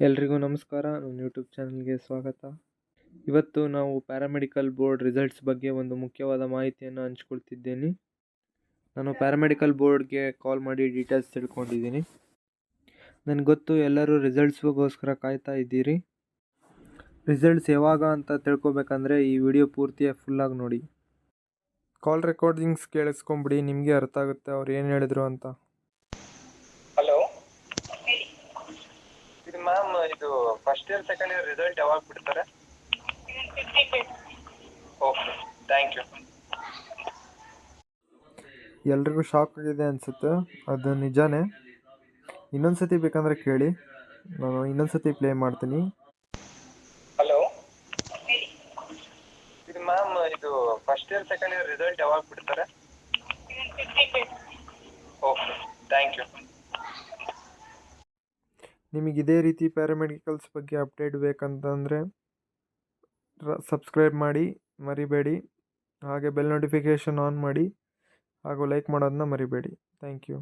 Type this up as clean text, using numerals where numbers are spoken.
ಎಲ್ರಿಗೂ ನಮಸ್ಕಾರ. ನನ್ನ ಯೂಟ್ಯೂಬ್ ಚಾನಲ್ಗೆ ಸ್ವಾಗತ. ಇವತ್ತು ನಾವು ಪ್ಯಾರಾಮೆಡಿಕಲ್ ಬೋರ್ಡ್ ರಿಸಲ್ಟ್ಸ್ ಬಗ್ಗೆ ಒಂದು ಮುಖ್ಯವಾದ ಮಾಹಿತಿಯನ್ನು ಹಂಚ್ಕೊಳ್ತಿದ್ದೀನಿ. ನಾನು ಪ್ಯಾರಾಮೆಡಿಕಲ್ ಬೋರ್ಡ್ಗೆ ಕಾಲ್ ಮಾಡಿ ಡೀಟೇಲ್ಸ್ ತಿಳ್ಕೊಂಡಿದ್ದೀನಿ. ನನಗೆ ಗೊತ್ತು ಎಲ್ಲರೂ ರಿಸಲ್ಟ್ಸ್ಗೋಸ್ಕರ ಕಾಯ್ತಾ ಇದ್ದೀರಿ. ರಿಸಲ್ಟ್ಸ್ ಯಾವಾಗ ಅಂತ ತಿಳ್ಕೊಬೇಕಂದ್ರೆ ಈ ವಿಡಿಯೋ ಪೂರ್ತಿ ಫುಲ್ಲಾಗಿ ನೋಡಿ. ಕಾಲ್ ರೆಕಾರ್ಡಿಂಗ್ಸ್ ಕೇಳಿಸ್ಕೊಂಬಿಡಿ, ನಿಮಗೆ ಅರ್ಥ ಆಗುತ್ತೆ ಅವ್ರು ಏನು ಹೇಳಿದ್ರು ಅಂತ. ಹಲೋ, ಇದು ಮ್ಯಾಮ್, ಇದು first year second year result ಯಾವಾಗ ಬಿಡ್ತಾರೆ? Okay, thank you. ಎಲ್ರಿಗೂ ಶಾಕ್ ಆಗಿದೆ ಅನಿಸುತ್ತೆ, ಅದು ನಿಜಾನೇ. ಇನ್ನೊಂದ್ಸತಿ ಬೇಕಂದರೆ ಕೇಳಿ, ನಾನು ಇನ್ನೊಂದ್ಸತಿ ಪ್ಲೇ ಮಾಡ್ತೀನಿ. ಹಲೋ, ಇದು ಮ್ಯಾಮ್, ಇದು first year second year result ಯಾವಾಗ ಬಿಡ್ತಾರೆ? Okay, thank you. ನಿಮಗೆ ಇದೇ ರೀತಿ ಪ್ಯಾರಾಮೆಡಿಕಲ್ಸ್ ಬಗ್ಗೆ ಅಪ್ಡೇಟ್ ಬೇಕಂತಂದರೆ ಸಬ್ಸ್ಕ್ರೈಬ್ ಮಾಡಿ ಮರಿಬೇಡಿ. ಹಾಗೆ ಬೆಲ್ ನೋಟಿಫಿಕೇಷನ್ ಆನ್ ಮಾಡಿ ಹಾಗೂ ಲೈಕ್ ಮಾಡೋದನ್ನ ಮರಿಬೇಡಿ. Thank you.